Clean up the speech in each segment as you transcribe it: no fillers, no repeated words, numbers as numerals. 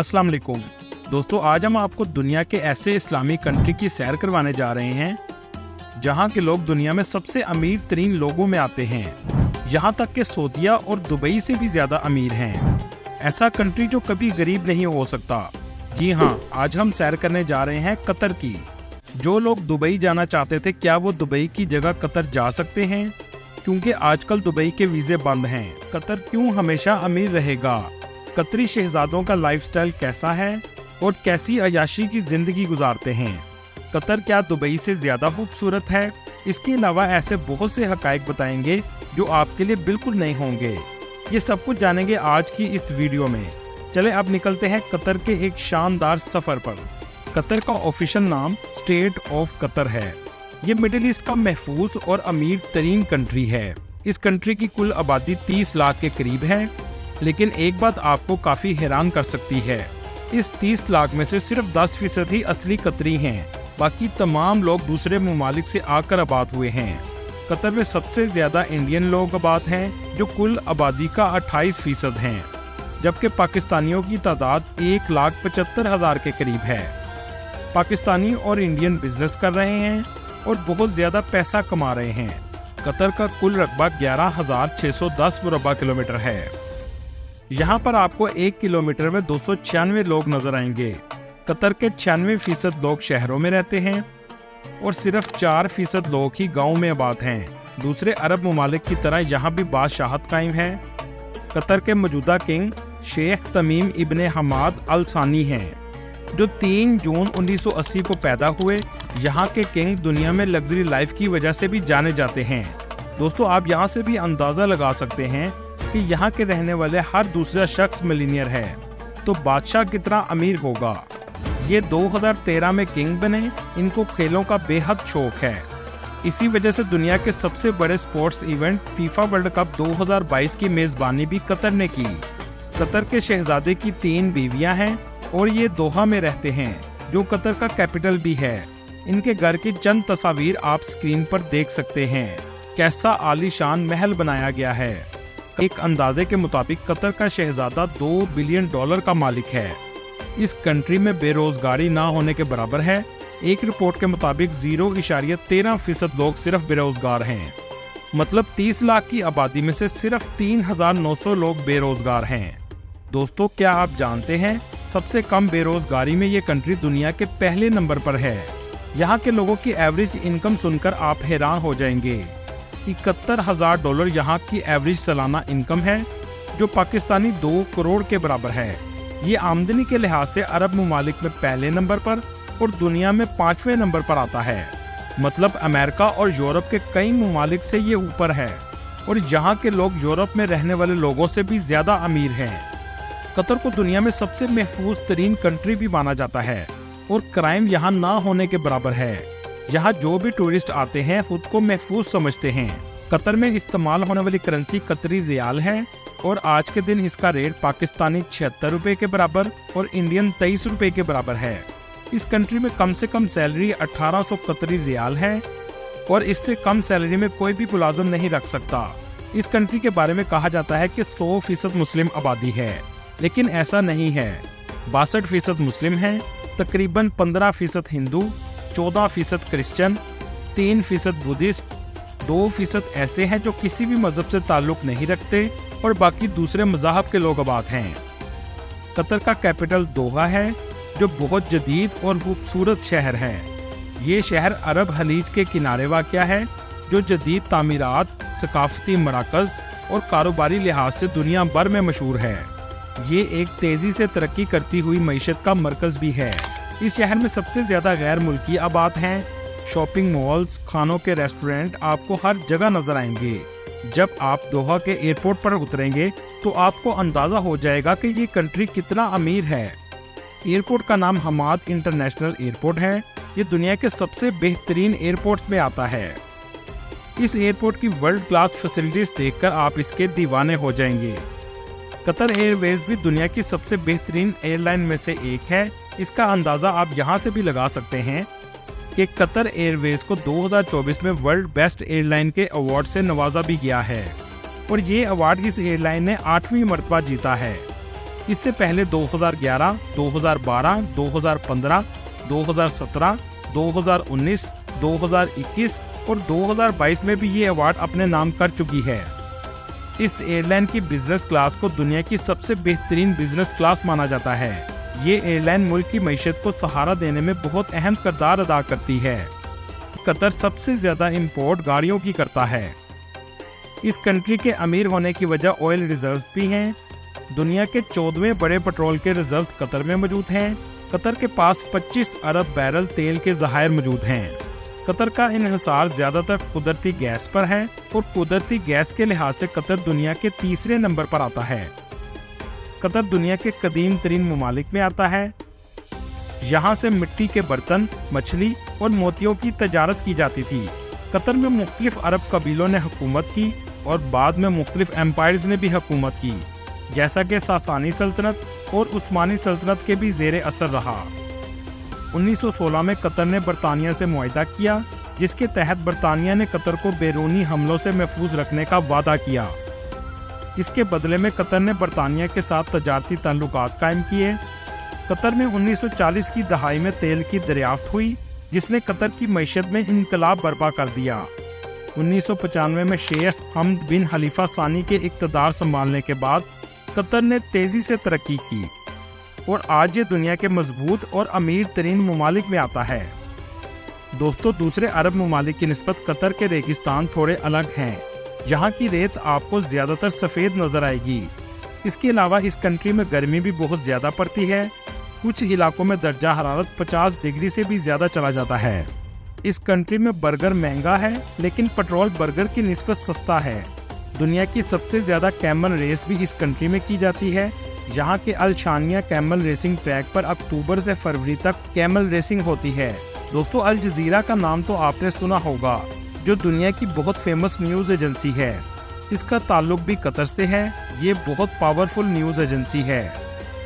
अस्सलाम वालेकुम दोस्तों, आज हम आपको दुनिया के ऐसे इस्लामी कंट्री की सैर करवाने जा रहे हैं जहां के लोग दुनिया में सबसे अमीर तरीन लोगों में आते हैं। यहां तक कि सऊदीया और दुबई से भी ज्यादा अमीर हैं। ऐसा कंट्री जो कभी गरीब नहीं हो सकता। जी हाँ, आज हम सैर करने जा रहे हैं कतर की। जो लोग दुबई जाना चाहते थे, क्या वो दुबई की जगह कतर जा सकते हैं? क्योंकि आजकल दुबई के वीज़े बंद हैं। कतर क्यों हमेशा अमीर रहेगा? कतरी शहजादों का लाइफस्टाइल कैसा है और कैसी अयाशी की ज़िंदगी गुजारते हैं? कतर क्या दुबई से ज़्यादा खूबसूरत है? इसके अलावा ऐसे बहुत से हक़ाइक़ बताएंगे जो आपके लिए बिल्कुल नए होंगे। ये सब कुछ जानेंगे आज की इस वीडियो में। चले अब निकलते हैं कतर के एक शानदार सफ़र पर। कतर का ऑफिशियल नाम स्टेट ऑफ कतर है। ये मिडिल ईस्ट का महफूज और अमीर तरीन कंट्री है। इस कंट्री की कुल आबादी 30 लाख के करीब है, लेकिन एक बात आपको काफ़ी हैरान कर सकती है। इस 30 लाख में से सिर्फ 10% ही असली कतरी हैं। बाकी तमाम लोग दूसरे ममालिक से आकर आबाद हुए हैं। कतर में सबसे ज़्यादा इंडियन लोग आबाद हैं, जो कुल आबादी का 28% हैं, जबकि पाकिस्तानियों की तादाद 1,75,000 के करीब है। पाकिस्तानी और इंडियन बिजनेस कर रहे हैं और बहुत ज़्यादा पैसा कमा रहे हैं। कतर का कुल रकबा 11,610 मुरबा किलोमीटर है। यहाँ पर आपको 1 किलोमीटर में 296 लोग नजर आएंगे। कतर के 96% लोग शहरों में रहते हैं और सिर्फ 4% लोग ही गाँव में आबाद हैं। दूसरे अरब ममालिक की तरह यहाँ भी बादशाहत कायम है। कतर के मौजूदा किंग शेख तमीम इब्ने हमाद अल सानी हैं, जो 3 जून 1980 को पैदा हुए। यहाँ के किंग दुनिया में लग्जरी लाइफ की वजह से भी जाने जाते हैं। दोस्तों, आप यहाँ से भी अंदाज़ा लगा सकते हैं कि यहाँ के रहने वाले हर दूसरा शख्स मिलीनियर है, तो बादशाह कितना अमीर होगा। ये 2013 में किंग बने। इनको खेलों का बेहद शौक है। इसी वजह से दुनिया के सबसे बड़े sports event FIFA world cup 2022 की मेज़बानी भी कतर ने की। कतर के शहजादे की 3 बीवियां हैं और ये दोहा में रहते हैं, जो कतर का कैपिटल भी है। इनके घर की चंद तस्वीर आप स्क्रीन पर देख सकते हैं। कैसा आलीशान महल बनाया गया है। एक अंदाजे के मुताबिक कतर का शहजादा $2 बिलियन का मालिक है। इस कंट्री में बेरोजगारी ना होने के बराबर है। एक रिपोर्ट के मुताबिक 0.13% लोग सिर्फ बेरोजगार हैं। मतलब 30 लाख की आबादी में से सिर्फ 3,900 लोग बेरोजगार हैं। दोस्तों, क्या आप जानते हैं सबसे कम बेरोजगारी में ये कंट्री दुनिया के पहले नंबर पर है। यहाँ के लोगों की एवरेज इनकम सुनकर आप हैरान हो जाएंगे। $71,000 यहाँ की एवरेज सालाना इनकम है, जो पाकिस्तानी 2 करोड़ के बराबर है। ये आमदनी के लिहाज से अरब ममालिक में पहले नंबर पर और दुनिया में 5वें नंबर पर आता है। मतलब अमेरिका और यूरोप के कई ममालिक से ये ऊपर है और यहाँ के लोग यूरोप में रहने वाले लोगों से भी ज्यादा अमीर हैं। कतर को दुनिया में सबसे महफूज तरीन कंट्री भी माना जाता है और क्राइम यहाँ ना होने के बराबर है। यहाँ जो भी टूरिस्ट आते हैं खुद को महफूज समझते हैं। कतर में इस्तेमाल होने वाली करेंसी कतरी रियाल है और आज के दिन इसका रेट पाकिस्तानी 76 रुपए के बराबर और इंडियन 23 रुपए के बराबर है। इस कंट्री में कम से कम सैलरी 1800 कतरी रियाल है और इससे कम सैलरी में कोई भी मुलाजिम नहीं रख सकता। इस कंट्री के बारे में कहा जाता है कि 100% मुस्लिम आबादी है, लेकिन ऐसा नहीं है। 62% मुस्लिम हैं, तकरीबन 15% हिंदू, 14% क्रिश्चियन, 3% बुद्धिस्ट, 2% ऐसे हैं जो किसी भी मजहब से ताल्लुक नहीं रखते और बाकी दूसरे मज़ाहब के लोग आबाद हैं। कतर का कैपिटल दोहा है, जो बहुत जदीद और खूबसूरत शहर है। ये शहर अरब खलीज के किनारे वाक़या है, जो जदीद तामीरात, सकाफती मराकज़ और कारोबारी लिहाज से दुनिया भर में मशहूर है। ये एक तेज़ी से तरक्की करती हुई मईशत का मरकज़ भी है। इस शहर में सबसे ज़्यादा गैर मुल्की आबाद हैं। शॉपिंग मॉल्स, खानों के रेस्टोरेंट आपको हर जगह नजर आएंगे। जब आप दोहा के एयरपोर्ट पर उतरेंगे तो आपको अंदाज़ा हो जाएगा कि ये कंट्री कितना अमीर है। एयरपोर्ट का नाम हमाद इंटरनेशनल एयरपोर्ट है। ये दुनिया के सबसे बेहतरीन एयरपोर्ट्स में आता है। इस एयरपोर्ट की वर्ल्ड क्लास फैसिलिटीज़ देखकर आप इसके दीवाने हो जाएंगे। कतर एयरवेज भी दुनिया की सबसे बेहतरीन एयरलाइन में से एक है। इसका अंदाज़ा आप यहाँ से भी लगा सकते हैं कि कतर एयरवेज को 2024 में वर्ल्ड बेस्ट एयरलाइन के अवार्ड से नवाजा भी गया है और ये अवार्ड इस एयरलाइन ने 8वीं मरतबा जीता है। اس سے پہلے 2011, 2012, 2015, 2017, 2019, 2021 اور 2022 میں بھی یہ ایوارڈ اپنے نام کر چکی ہے۔ اس ایئر لائن کی بزنس کلاس کو دنیا کی سب سے بہترین بزنس کلاس مانا جاتا ہے۔ یہ ایئر لائن ملک کی معیشت کو سہارا دینے میں بہت اہم کردار ادا کرتی ہے۔ قطر سب سے زیادہ امپورٹ گاڑیوں کی کرتا ہے۔ اس کنٹری کے امیر ہونے کی وجہ آئل ریزروز بھی ہیں۔ دنیا کے 14ویں بڑے پیٹرول کے ریزروز قطر میں موجود ہیں۔ قطر کے پاس 25 ارب بیرل تیل کے ذخائر موجود ہیں۔ قطر کا انحصار زیادہ تر قدرتی گیس پر ہے اور قدرتی گیس کے لحاظ سے قطر دنیا کے تیسرے نمبر پر آتا ہے۔ قطر دنیا کے قدیم ترین ممالک میں آتا ہے۔ یہاں سے مٹی کے برتن، مچھلی اور موتیوں کی تجارت کی جاتی تھی۔ قطر میں مختلف عرب قبیلوں نے حکومت کی اور بعد میں مختلف ایمپائرز نے بھی حکومت کی، جیسا کہ ساسانی سلطنت اور عثمانی سلطنت کے بھی زیر اثر رہا۔ 1916 میں قطر نے برطانیہ سے معاہدہ کیا، جس کے تحت برطانیہ نے قطر کو بیرونی حملوں سے محفوظ رکھنے کا وعدہ کیا۔ اس کے بدلے میں قطر نے برطانیہ کے ساتھ تجارتی تعلقات قائم کیے۔ قطر میں 1940 کی دہائی میں تیل کی دریافت ہوئی، جس نے قطر کی معیشت میں انقلاب برپا کر دیا۔ 1995 میں شیخ حمد بن خلیفہ ثانی کے اقتدار سنبھالنے کے بعد قطر نے تیزی سے ترقی کی اور آج یہ دنیا کے مضبوط اور امیر ترین ممالک میں آتا ہے۔ دوستو، دوسرے عرب ممالک کی نسبت قطر کے ریگستان تھوڑے الگ ہیں۔ یہاں کی ریت آپ کو زیادہ تر سفید نظر آئے گی۔ اس کے علاوہ اس کنٹری میں گرمی بھی بہت زیادہ پڑتی ہے۔ کچھ علاقوں میں درجہ حرارت 50 ڈگری سے بھی زیادہ چلا جاتا ہے۔ اس کنٹری میں برگر مہنگا ہے، لیکن پیٹرول برگر کی نسبت سستا ہے۔ دنیا کی سب سے زیادہ کیمل ریس بھی اس کنٹری میں کی جاتی ہے۔ یہاں کے الشانیہ کیمل ریسنگ ٹریک پر اکتوبر سے فروری تک کیمل ریسنگ ہوتی ہے۔ دوستو، الجزیرہ کا نام تو آپ نے سنا ہوگا، جو دنیا کی بہت فیمس نیوز ایجنسی ہے۔ اس کا تعلق بھی قطر سے ہے۔ یہ بہت پاورفل نیوز ایجنسی ہے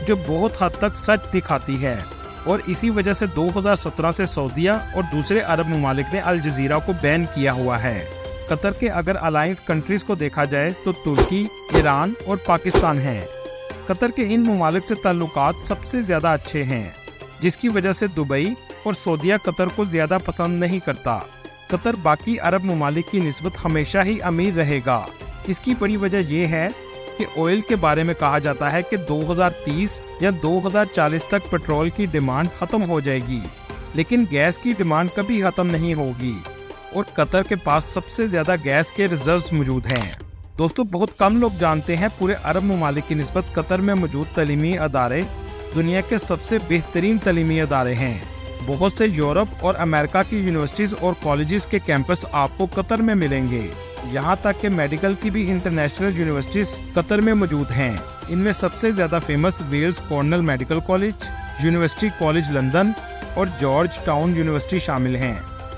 جو بہت حد تک سچ دکھاتی ہے، اور اسی وجہ سے 2017 سے سعودیہ اور دوسرے عرب ممالک نے الجزیرہ کو بین کیا ہوا ہے۔ قطر کے اگر الائنس کنٹریز کو دیکھا جائے تو ترکی، ایران اور پاکستان ہیں۔ قطر کے ان ممالک سے تعلقات سب سے زیادہ اچھے ہیں، جس کی وجہ سے دبئی اور سعودیہ قطر کو زیادہ پسند نہیں کرتا۔ قطر باقی عرب ممالک کی نسبت ہمیشہ ہی امیر رہے گا۔ اس کی بڑی وجہ یہ ہے کہ آئل کے بارے میں کہا جاتا ہے کہ 2030 یا 2040 تک پیٹرول کی ڈیمانڈ ختم ہو جائے گی، لیکن گیس کی ڈیمانڈ کبھی ختم نہیں ہوگی، اور قطر کے پاس سب سے زیادہ گیس کے ریزروز موجود ہیں۔ دوستو، بہت کم لوگ جانتے ہیں پورے عرب ممالک کی نسبت قطر میں موجود تعلیمی ادارے دنیا کے سب سے بہترین تعلیمی ادارے ہیں۔ بہت سے یورپ اور امریکہ کی یونیورسٹیز اور کالجز کے کیمپس آپ کو قطر میں ملیں گے۔ یہاں تک کہ میڈیکل کی بھی انٹرنیشنل یونیورسٹیز قطر میں موجود ہیں۔ ان میں سب سے زیادہ famous Weill Cornell medical college, university college London اور جارج ٹاؤن یونیورسٹی شامل ہیں۔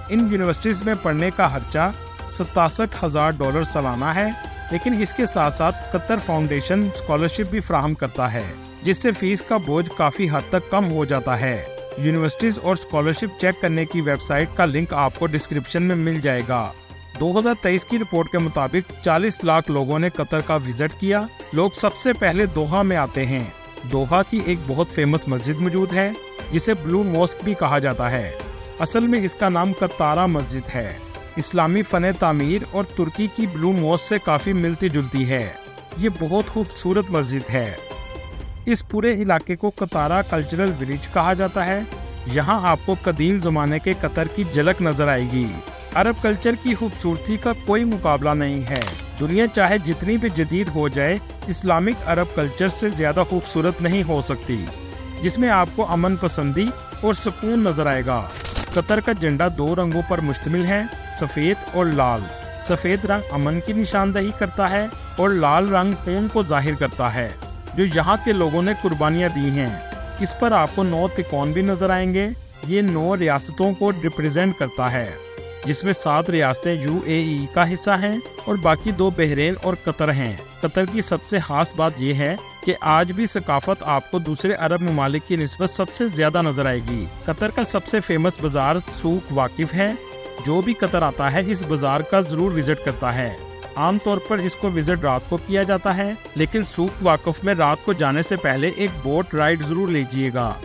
ان یونیورسٹیز میں پڑھنے کا خرچہ $67,000 سالانہ ہے، لیکن اس کے ساتھ ساتھ قطر فاؤنڈیشن اسکالرشپ بھی فراہم کرتا ہے، جس سے فیس کا بوجھ کافی حد تک کم ہو جاتا ہے۔ یونیورسٹیز اور اسکالرشپ چیک کرنے کی ویب سائٹ کا لنک آپ کو ڈسکرپشن میں مل جائے گا۔ 2023 کی رپورٹ کے مطابق 40 لاکھ لوگوں نے قطر کا وزٹ کیا۔ لوگ سب سے پہلے دوحہ میں آتے ہیں۔ دوحہ کی ایک بہت فیمس مسجد موجود ہے، جسے بلو موسک بھی کہا جاتا ہے۔ اصل میں اس کا نام قطارہ مسجد ہے۔ اسلامی فن تعمیر اور ترکی کی بلو موسک سے کافی ملتی جلتی ہے۔ یہ بہت خوبصورت مسجد ہے۔ اس پورے علاقے کو قطارہ کلچرل ولیج کہا جاتا ہے۔ یہاں آپ کو قدیم زمانے کے قطر کی جھلک نظر آئے گی۔ عرب کلچر کی خوبصورتی کا کوئی مقابلہ نہیں ہے۔ دنیا چاہے جتنی بھی جدید ہو جائے، اسلامک عرب کلچر سے زیادہ خوبصورت نہیں ہو سکتی، جس میں آپ کو امن پسندی اور سکون نظر آئے گا۔ قطر کا جھنڈا 2 رنگوں پر مشتمل ہے، سفید اور لال۔ سفید رنگ امن کی نشاندہی کرتا ہے اور لال رنگ خون کو ظاہر کرتا ہے، جو یہاں کے لوگوں نے قربانیاں دی ہیں۔ اس پر آپ کو 9 تکون بھی نظر آئیں گے۔ یہ 9 ریاستوں کو ریپریزنٹ کرتا ہے، جس میں 7 ریاستیں UAE کا حصہ ہیں اور باقی 2 بحرین اور قطر ہیں۔ قطر کی سب سے خاص بات یہ ہے کہ آج بھی ثقافت آپ کو دوسرے عرب ممالک کی نسبت سب سے زیادہ نظر آئے گی۔ قطر کا سب سے فیمس بازار سوق واقف ہے۔ جو بھی قطر آتا ہے اس بازار کا ضرور وزٹ کرتا ہے۔ आम तौर पर इसको विजिट रात को किया जाता है, लेकिन सूक वाकफ में रात को जाने से पहले एक बोट राइड जरूर लीजिएगा,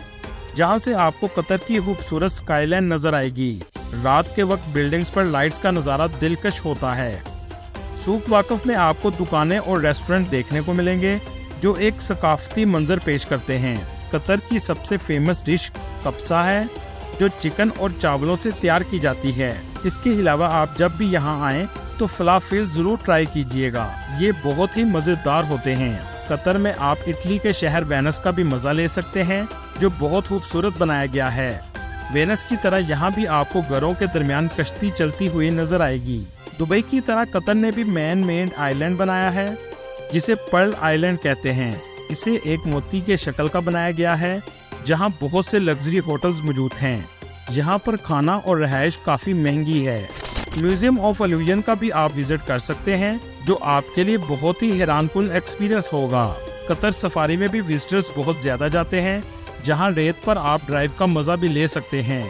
जहां से आपको कतर की खूबसूरत स्काईलाइन नजर आएगी। रात के वक्त बिल्डिंग्स पर लाइट्स का नज़ारा दिलकश होता है। सूक वाकफ में आपको दुकानें और रेस्टोरेंट देखने को मिलेंगे जो एक सकाफती मंजर पेश करते हैं। कतर की सबसे फेमस डिश कब्सा है, जो चिकन और चावलों से तैयार की जाती है। इसके अलावा आप जब भी यहाँ आएँ तो फलाफिल जरूर ट्राई कीजिएगा, ये बहुत ही मज़ेदार होते हैं। कतर में आप इटली के शहर वेनिस का भी मज़ा ले सकते हैं, जो बहुत खूबसूरत बनाया गया है। वेनिस की तरह यहाँ भी आपको घरों के दरमियान कश्ती चलती हुई नजर आएगी। दुबई की तरह कतर ने भी मैन मेड आइलैंड बनाया है, जिसे पर्ल आइलैंड कहते हैं। इसे एक मोती के शक्ल का बनाया गया है, जहाँ बहुत से लग्जरी होटल्स मौजूद हैं। यहाँ पर खाना और रहायश काफ़ी महंगी है। म्यूजियम ऑफ इल्यूजन का भी आप विजिट कर सकते हैं, जो आपके लिए बहुत ही हैरानकुन एक्सपीरियंस होगा। कतर सफारी में भी विजिटर्स बहुत ज़्यादा जाते हैं, जहां रेत पर आप ड्राइव का मज़ा भी ले सकते हैं।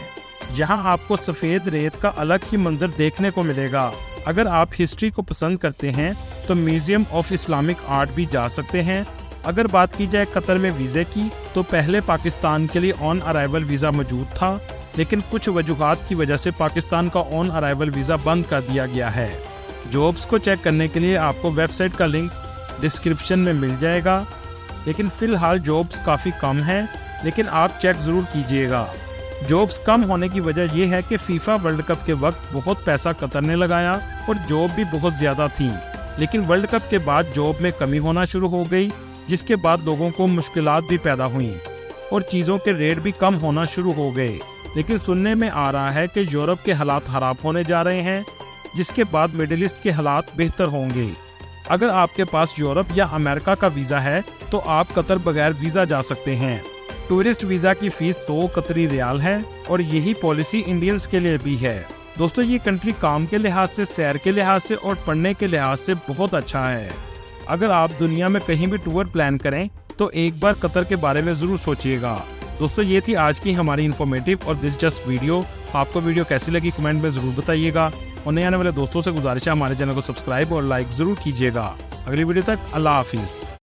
यहां आपको सफ़ेद रेत का अलग ही मंजर देखने को मिलेगा। अगर आप हिस्ट्री को पसंद करते हैं तो म्यूजियम ऑफ इस्लामिक आर्ट भी जा सकते हैं। अगर बात की जाए कतर में वीज़े की, तो पहले पाकिस्तान के लिए ऑन अराइवल वीज़ा मौजूद था, लेकिन कुछ वजूहात की वजह से पाकिस्तान का ऑन अराइवल वीज़ा बंद कर दिया गया है। जॉब्स को चेक करने के लिए आपको वेबसाइट का लिंक डिस्क्रिप्शन में मिल जाएगा, लेकिन फ़िलहाल जॉब्स काफ़ी कम हैं, लेकिन आप चेक ज़रूर कीजिएगा। जॉब्स कम होने की वजह यह है कि फीफा वर्ल्ड कप के वक्त बहुत पैसा कतर ने लगाया और जॉब भी बहुत ज़्यादा थी, लेकिन वर्ल्ड कप के बाद जॉब में कमी होना शुरू हो गई, जिसके बाद लोगों को मुश्किलात भी पैदा हुई और चीज़ों के रेट भी कम होना शुरू हो गए। लेकिन सुनने में आ रहा है कि यूरोप के हालात खराब होने जा रहे हैं, जिसके बाद मिडिल ईस्ट के हालात बेहतर होंगे। अगर आपके पास यूरोप या अमेरिका का वीज़ा है तो आप कतर बगैर वीज़ा जा सकते हैं। टूरिस्ट वीज़ा की फ़ीस 100 कतरी रियाल है और यही पॉलिसी इंडियंस के लिए भी है। दोस्तों, ये कंट्री काम के लिहाज से, सैर के लिहाज से और पढ़ने के लिहाज से बहुत अच्छा है। अगर आप दुनिया में कहीं भी टूर प्लान करें तो एक बार कतर के बारे में ज़रूर सोचिएगा। दोस्तों, ये थी आज की हमारी इन्फॉर्मेटिव और दिलचस्प वीडियो। आपको वीडियो कैसी लगी कमेंट में ज़रूर बताइएगा और नए आने वाले दोस्तों से गुजारिश है हमारे चैनल को सब्सक्राइब और लाइक ज़रूर कीजिएगा। अगली वीडियो तक अल्लाह हाफिज़।